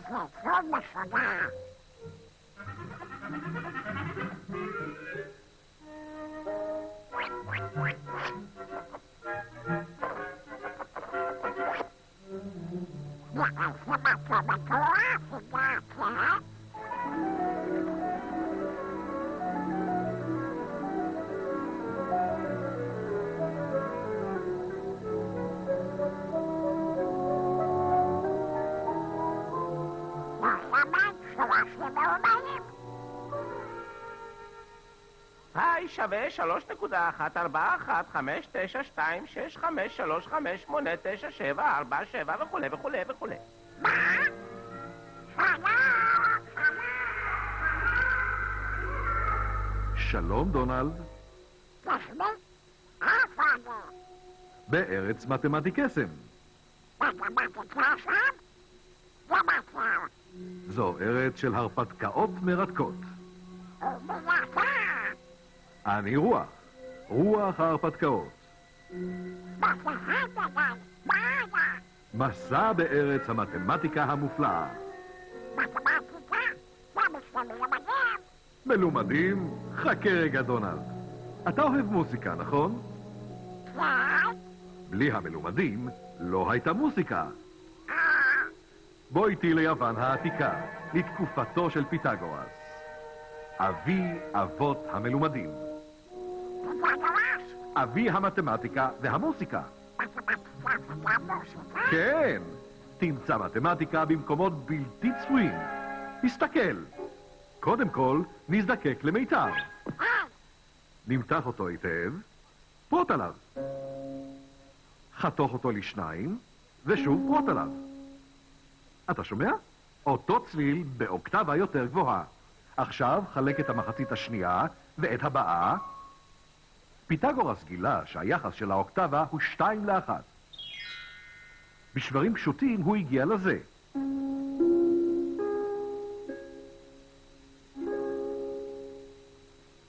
שוב משוגע. אבל שמעת בקלאסיקה, כן? היי שווה 3.1415926535897 וכולי וכולי וכולי. מה? שלום דונלד. תשמע, איפה אני? בארץ מתמטיקסם. מתמטיקה שם? זה מצב. זו ארץ של הרפתקאות מרתקות. ומי אתה? אני רוח. רוח ההרפתקאות. בקהל גדול, מה היה? מסע בארץ המתמטיקה המופלאה. מתמטיקה? זה בשביל מלומדים. מלומדים? חכה רגע דונלד. אתה אוהב מוזיקה, נכון? כן? בלי המלומדים לא הייתה מוזיקה. בוא איתי ליוון העתיקה, לתקופתו של פיתגורס. אבי אבות המלומדים. פיתגורס? אבי המתמטיקה והמוזיקה. מתמטיקה וגם מוזיקה? כן, תמצא מתמטיקה במקומות בלתי צפויים. תסתכל. קודם כל, נזדקק למיתר. נמתח אותו היטב, פרוט עליו. חתוך אותו לשניים, ושוב פרוט עליו. אתה שומע? אותו צליל באוקטבה יותר גבוהה. עכשיו חלק את המחצית השנייה ואת הבאה. פיתגורס גילה שהיחס של האוקטבה הוא 2:1. בשברים פשוטים הוא הגיע לזה.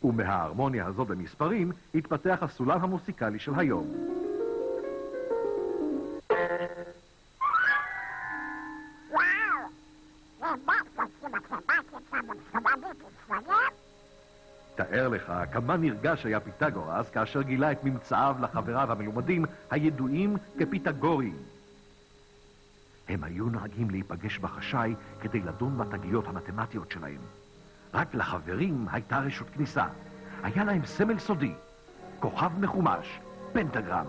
ומההרמוניה הזו במספרים התפתח הסולם המוסיקלי של היום. תאר לך כמה נרגש היה פיתגורס כאשר גילה את ממצאיו לחבריו המלומדים הידועים כפיתגוריים. הם היו נוהגים להיפגש בחשאי כדי לדון בתגליות המתמטיות שלהם. רק לחברים הייתה רשות כניסה. היה להם סמל סודי, כוכב מחומש, פנטגרם.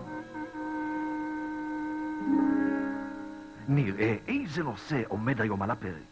נראה איזה נושא עומד היום על הפרק.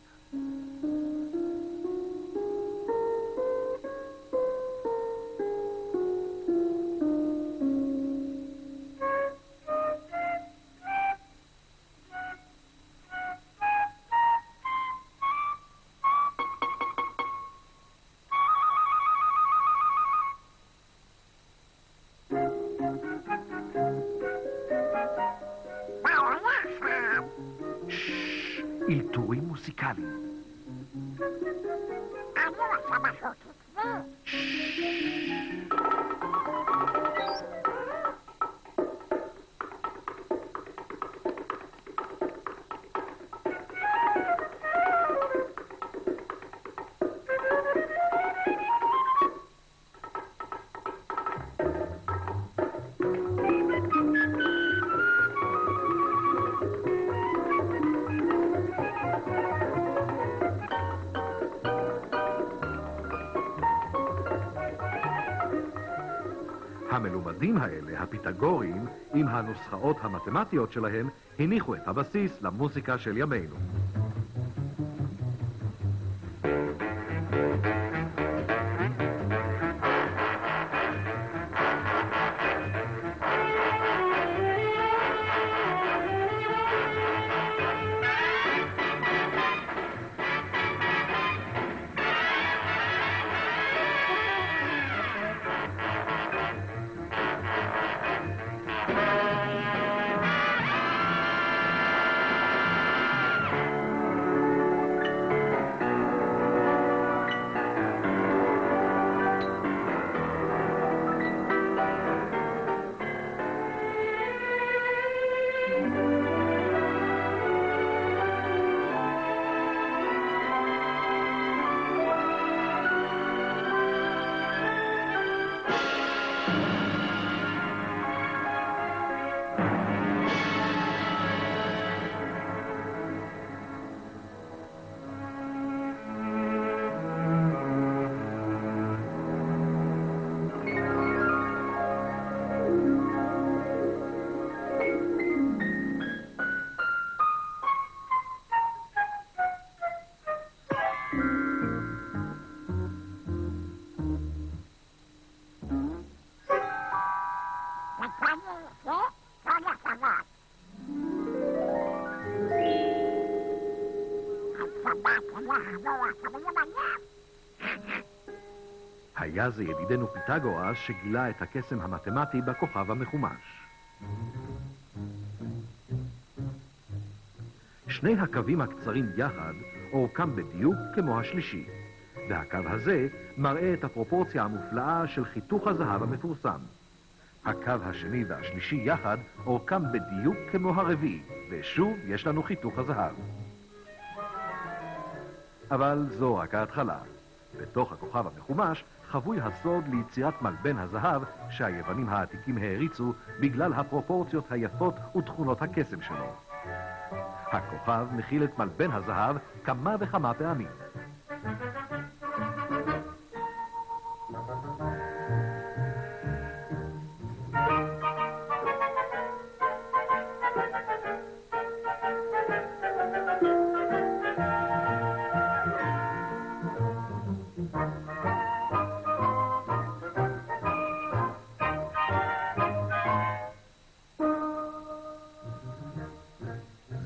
אלתורים מוזיקליים. אני רוצה משהו קצבי. המלומדים האלה, הפיתגוריים, עם הנוסחאות המתמטיות שלהם, הניחו את הבסיס למוזיקה של ימינו. היה זה ידידנו פיתגורס שגילה את הקסם המתמטי בכוכב המחומש. שני הקווים הקצרים יחד אורכם בדיוק כמו השלישי, והקו הזה מראה את הפרופורציה המופלאה של חיתוך הזהב המפורסם. הקו השני והשלישי יחד אורכם בדיוק כמו הרביעי, ושוב יש לנו חיתוך הזהב. אבל זו רק ההתחלה. בתוך הכוכב המחומש חבוי הסוד ליצירת מלבן הזהב שהיוונים העתיקים העריצו בגלל הפרופורציות היפות ותכונות הקסם שלו. הכוכב מכיל את מלבן הזהב כמה וכמה פעמים.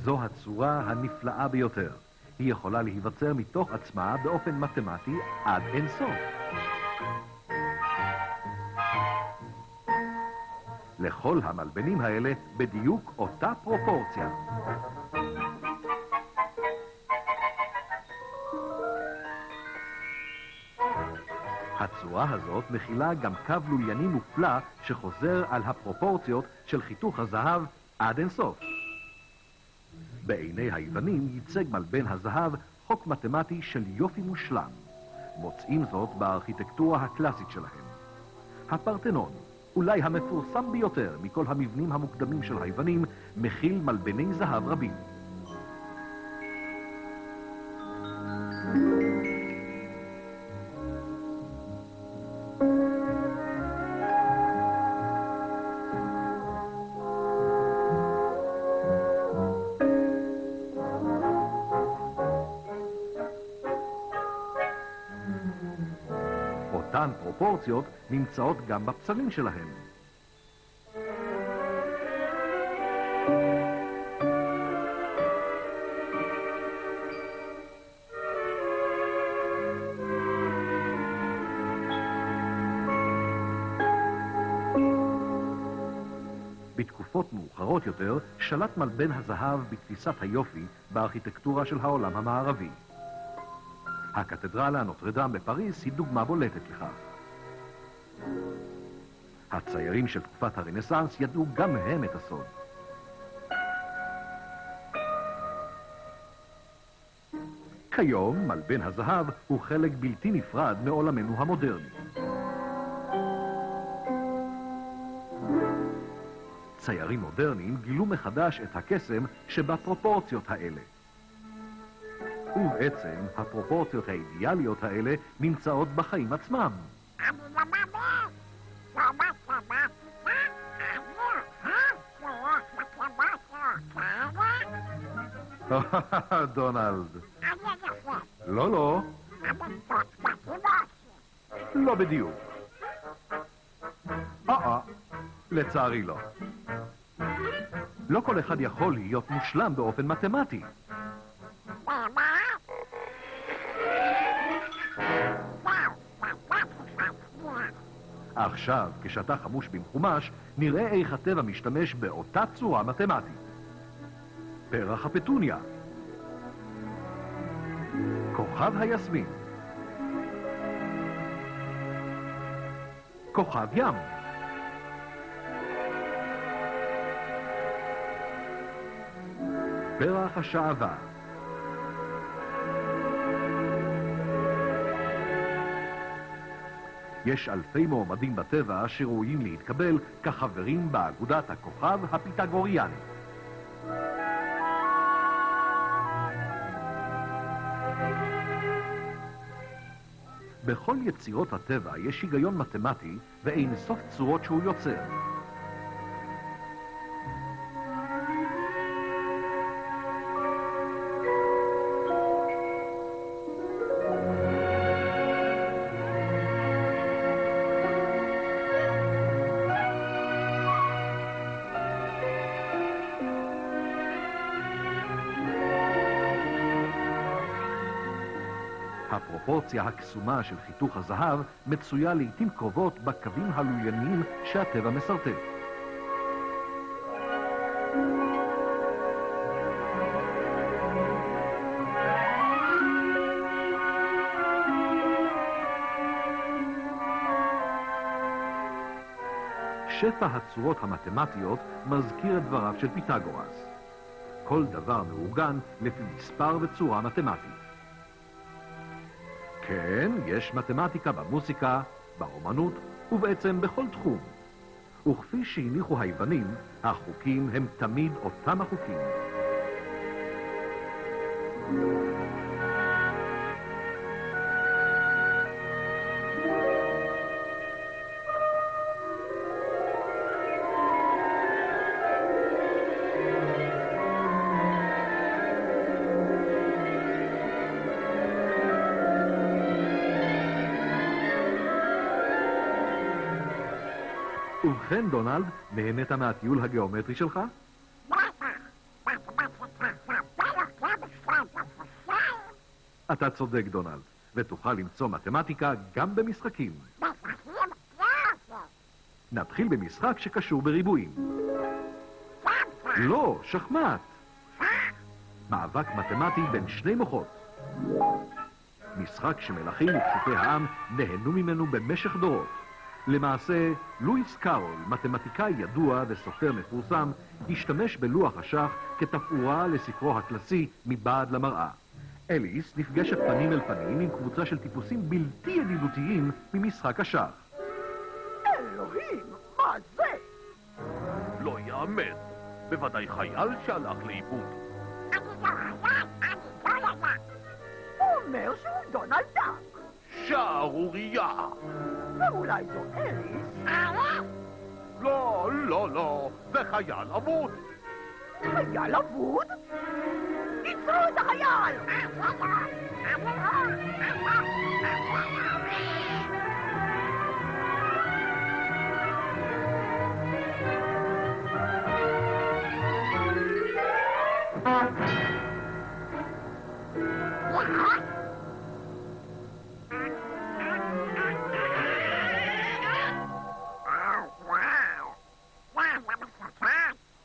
זו הצורה הנפלאה ביותר. היא יכולה להיווצר מתוך עצמה באופן מתמטי עד אין סוף. לכל המלבנים האלה בדיוק אותה פרופורציה. הצורה הזאת מכילה גם קו לולייני מופלא שחוזר על הפרופורציות של חיתוך הזהב עד אין סוף. בעיני היוונים ייצג מלבן הזהב חוק מתמטי של יופי מושלם. מוצאים זאת בארכיטקטורה הקלאסית שלהם. הפרתנון, אולי המפורסם ביותר מכל המבנים המוקדמים של היוונים, מכיל מלבני זהב רבים. אותן פרופורציות נמצאות גם בפסלים שלהם. בתקופות מאוחרות יותר שלט מלבן הזהב בתפיסת היופי בארכיטקטורה של העולם המערבי. הקתדרלה נוטרדם בפריס היא דוגמה בולטת לכך. הציירים של תקופת הרנסנס ידעו גם הם את הסוד. כיום מלבן הזהב הוא חלק בלתי נפרד מעולמנו המודרני. ציירים מודרניים גילו מחדש את הקסם שבפרופורציות האלה. ובעצם הפרופורציות האידיאליות האלה נמצאות בחיים עצמם. אני לא מאמין! לא מתמטיקה, אני הולך לתמטיקה כאלה? דונלד. אני אנסה. לא. אני צודקתי. לא בדיוק. לצערי לא. לא כל אחד יכול להיות מושלם באופן מתמטי. עכשיו, כשאתה חמוש במחומש, נראה איך הטבע משתמש באותה צורה מתמטית. פרח הפטוניה, כוכב היסמין, כוכב ים, פרח השעווה, יש אלפי מועמדים בטבע שראויים להתקבל כחברים באגודת הכוכב הפיתגוריאני. בכל יצירות הטבע יש היגיון מתמטי ואין סוף צורות שהוא יוצר. הפרופורציה הקסומה של חיתוך הזהב מצויה לעתים קרובות בקווים הלולייניים שהטבע מסרטט. שפע הצורות המתמטיות מזכיר את דבריו של פיתגורס. כל דבר מאורגן לפי מספר וצורה מתמטית. כן, יש מתמטיקה במוסיקה, באומנות ובעצם בכל תחום. וכפי שהניחו היוונים, החוקים הם תמיד אותם החוקים. ובכן, דונלד, נהנית מהטיול הגיאומטרי שלך? אתה צודק, דונלד, ותוכל למצוא מתמטיקה גם במשחקים. נתחיל במשחק שקשור בריבועים. לא, שחמט. מאבק מתמטי בין שני מוחות. משחק שמלכים ופשוטי העם נהנו ממנו במשך דורות. למעשה, לואיס קארול, מתמטיקאי ידוע וסופר מפורסם, השתמש בלוח השח כתפאורה לספרו הקלאסי מבעד למראה. אליס נפגשת פנים אל פנים עם קבוצה של טיפוסים בלתי ידידותיים ממשחק השח. אלוהים, מה זה? לא יאמן. בוודאי חייל שהלך לאיבוד. הוא אומר שהוא דונלד דאק. שערורייה. ואולי זו אליס? לא, לא, לא. זה חייל אבוד. חייל אבוד? ייצרו את החייל!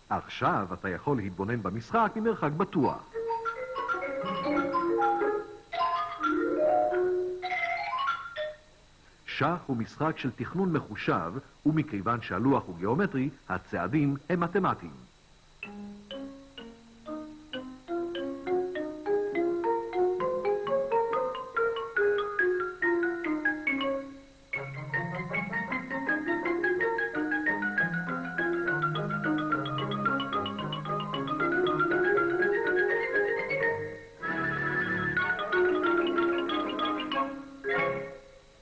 עכשיו אתה יכול להתבונן במשחק ממרחק בטוח. שח הוא משחק של תכנון מחושב, ומכיוון שהלוח הוא גיאומטרי, הצעדים הם מתמטיים.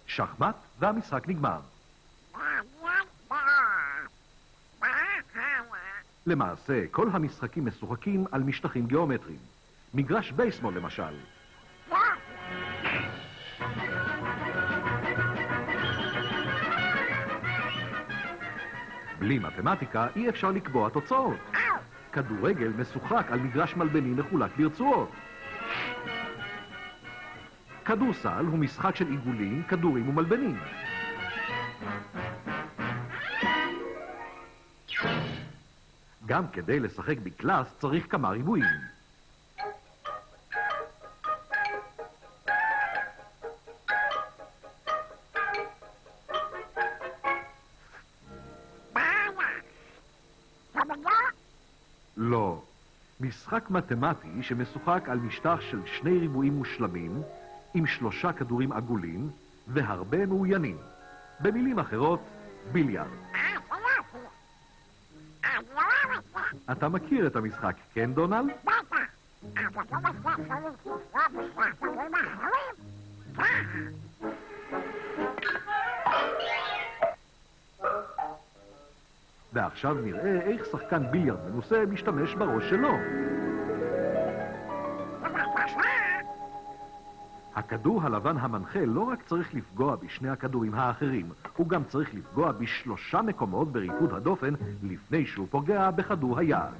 שחמט והמשחק נגמר. למעשה, כל המשחקים משוחקים על משטחים גיאומטריים. מגרש בייסבול למשל. בלי מתמטיקה אי אפשר לקבוע תוצאות. כדורגל משוחק על מגרש מלבני מחולק ברצועות. כדורסל הוא משחק של עיגולים, כדורים ומלבנים. גם כדי לשחק בקלאס צריך כמה ריבועים. לא. משחק מתמטי שמשוחק על משטח של 2 ריבועים מושלמים, עם 3 כדורים עגולים והרבה מאוינים. במילים אחרות, ביליארד. אתה מכיר את המשחק, כן, דונלד? ועכשיו נראה איך שחקן ביליארד מנוסה משתמש בראש שלו. הכדור הלבן המנחה לא רק צריך לפגוע בשני הכדורים האחרים, הוא גם צריך לפגוע ב3 מקומות בריקוד הדופן לפני שהוא פוגע בכדור היעד.